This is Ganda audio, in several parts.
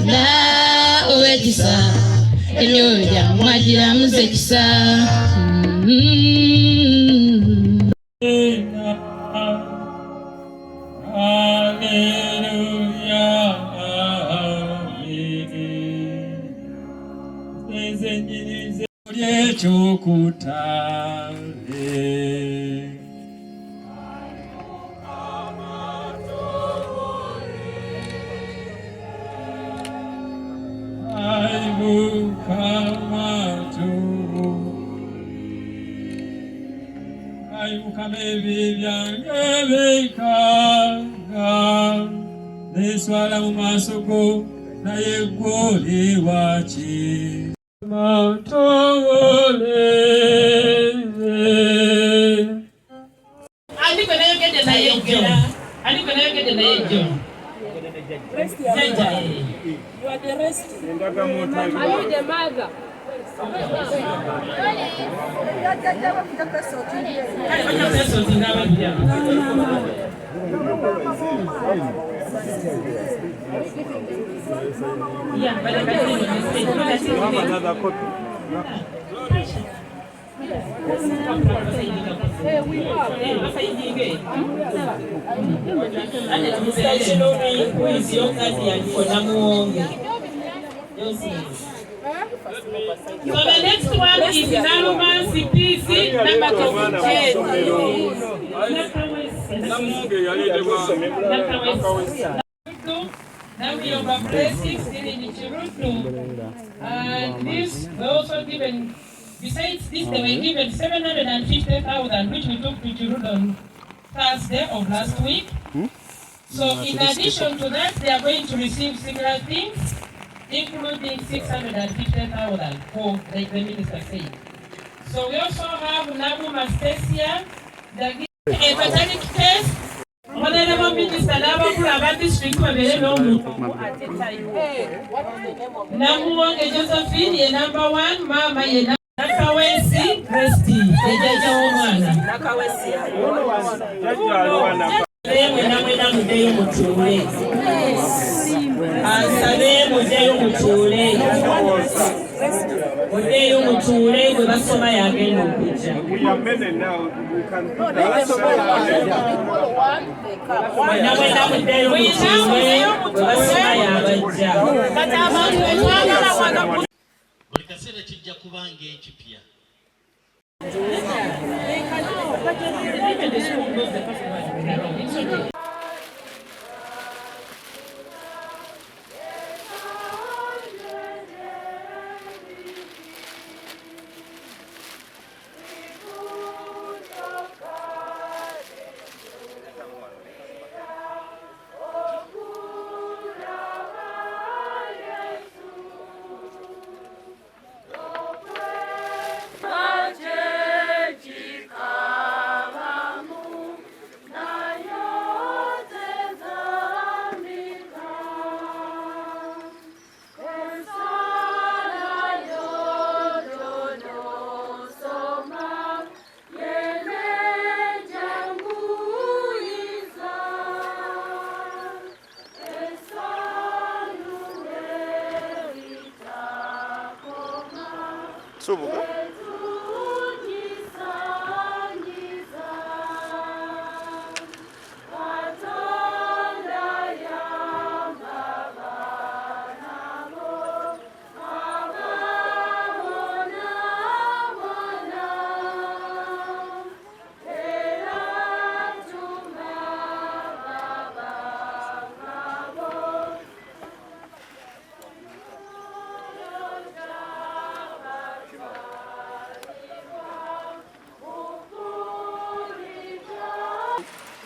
Na owekisa emyoja mwagira muzekisa. Neswala mu masoko naye goli wachi matole ani ko nayo gede na yejo ani ko nayo gede na yejo rest ya you are the rest ndaga moto are you the mother yeah, but another copy. So the next one is Naruman CPC number 28. Now we have a blessings in Chirutu, and this we also given. Besides this, they were given 750,000, which we took to Chirutu on Thursday of last week. So in addition to that, they are going to receive similar things, including 650,000 for, like the minister said. So we also have Nabu Mastasia, the hepatitis test. Honorable Minister Nabakula District Namuonge Josephine ye number 1, Mama ye Nakawesi Resti ejaja omwana Nakawesi Lewe namwena mudeyo mutule Asabe mudeyo mutule Mudeyo mutule gwe basoma yagenda okujja. We are many now. We can put buli kaseera kijja kuba ng'ekipya.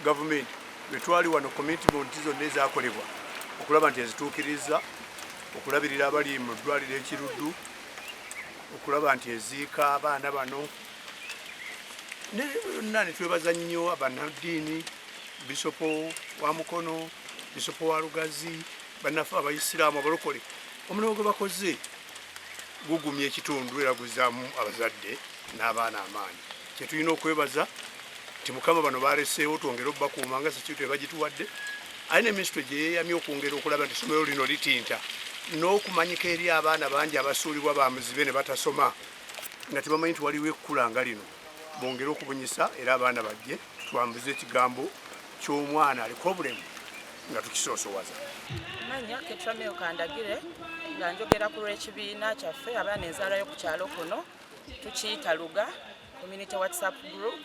Government betwali wano commitment zonna ezakolebwa okulaba nti ezituukiriza, okulabirira abali mu ddwaliro ekiruddu, okulaba nti eziika abaana bano ne twebaza nnyo abannaddiini, bisopo wa Mukono, bisopo wa Lugazi, bannaffe abayisiraamu abalokole. Omulimu gwe bakoze gugumya ekitundu era guzzaamu abazadde n'abaana amaanyi. Kye tulina okwebaza nti Mukama bano baleseewo twongere obbakuuma nga sekitu ebagituwadde. Alina emisitwe gye yeeyamye okwongera okulaba nti essomero lino litinta n'okumanyika eri abaana bangi abasuulibwa Bamuzibe ne batasoma nga tebamanyi nti waliwo ekkula nga lino. Bongere okubunyisa era abaana bajje twambuze ekigambo ky'omwana aliko obulemu nga tukisoosowaza. Manya Ketrameo Kandagire nga njogera ku lw'ekibiina kyaffe abaana enzaalayo ku kyalo kuno tukiyita Luga Community WhatsApp Group.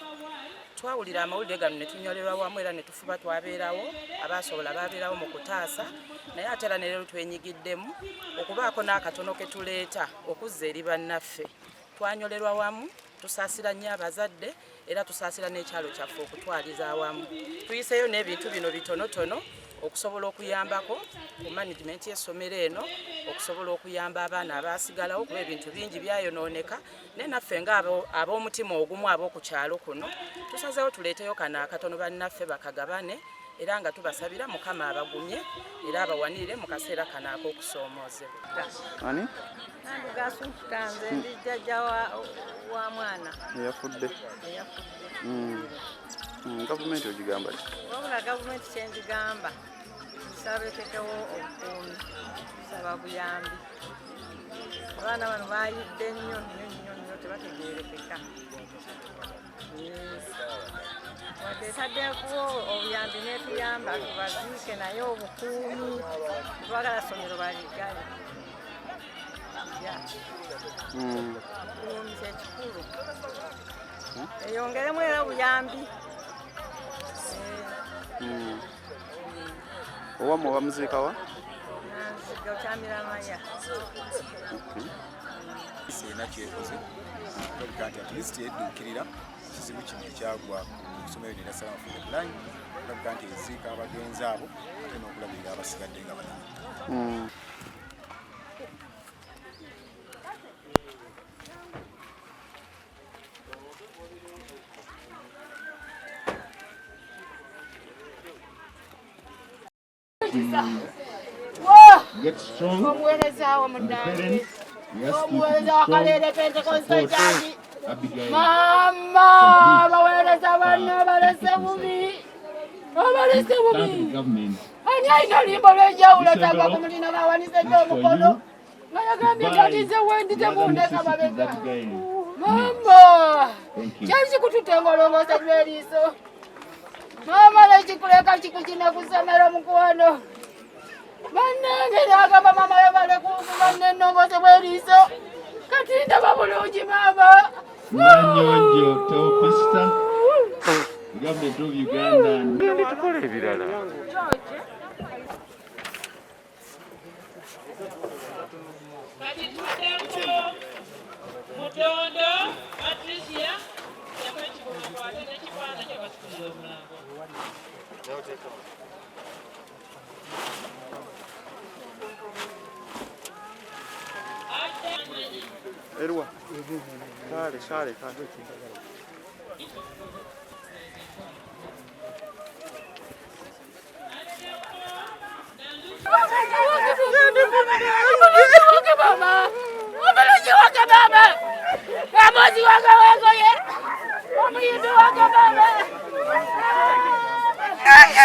Twawulira amawulire gano ne tunyolerwa wamu era ne tufuba twabeerawo abaasobola baabeerawo mu kutaasa naye ate era ne leero twenyiggiddemu okubaako n'akatono ke tuleeta okuzza eri bannaffe. Twanyolerwa wamu tusaasira nnyo abazadde era tusaasira n'ekyalo kyaffe okutwaliza awamu. Tuyiseeyo n'ebintu bino bitonotono okusobola okuyambako ku management y'essomero eno okusobola okuyamba abaana abaasigalawo kuba ebintu bingi byayonooneka naye naffe ng'ab'omutima ogumu ab'oku kyalo kuno tusazeewo tuleeteyo kano akatono bannaffe bakagabane era nga tubasabira Mukama abagumye era abawanirire mu kaseera kano ak'okusoomoozebwa. Ani? Gasukanze ndi jjajja wa mwana Eyafudde. Gavumenti ogigamba ki? wabula gavumenti kyendigamba nsaabetekewo obukuumi nsaba buyambi. Abaana bano baayidde nnyo tebategeerekeka. Wadde etaddeko obuyambi n'etuyamba tubaziike naye obukuumi twagala ssomero baligale. Bukuumi kyekikulu. Eyongeremu era obuyambi. Owamwe bamuziika wa? Nanziga Kyamiramaya. Sirina kyekoze olabika nti at least yedduukirira ekizibu kino ekyagwa ku ssomero lye Salaam for the Blind olabika nti eziika abagenzi abo ate n'okulabirira abasigadde nga balamu. Get strong. Parents, we ask you to be strong, support Abagyira. Mama, bawereza bana balese bubi. Babalese bubi. Thank the government. Anya limbo lw'enjawulo tava ku mulina bawanise gy'omukono. Nga yagambye tatize wendi tebundeka babega. Mama, kyali kikututengolongosa lw'eriiso. Mama lekikuleka kikukina ku ssomero mukwano. Bannange nagamba mama yabale kubanne nnongose bw'eriiso. Kati ndaba bulungi mama. Nanyonjo Teopista, the government of Uganda and Tukole ebirala. Kati tuddeko Mutondo Patricia yakola ekikolwa ate n'ekifaananyi ky'abasukkulira omulambo. Erwa. Kale.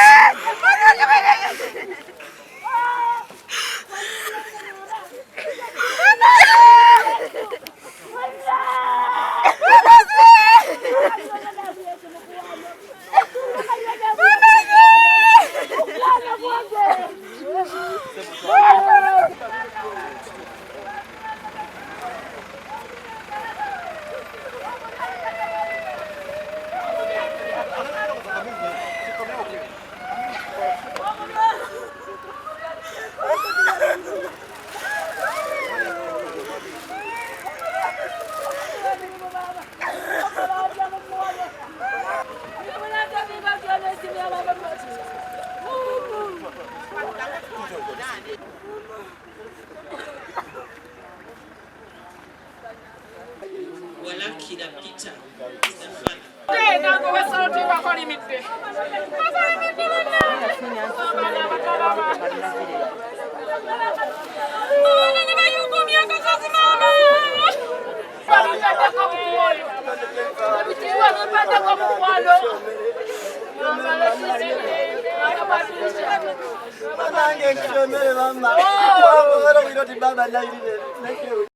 Walakira Peter is the father. Oh! Baba Nairire. Thank you.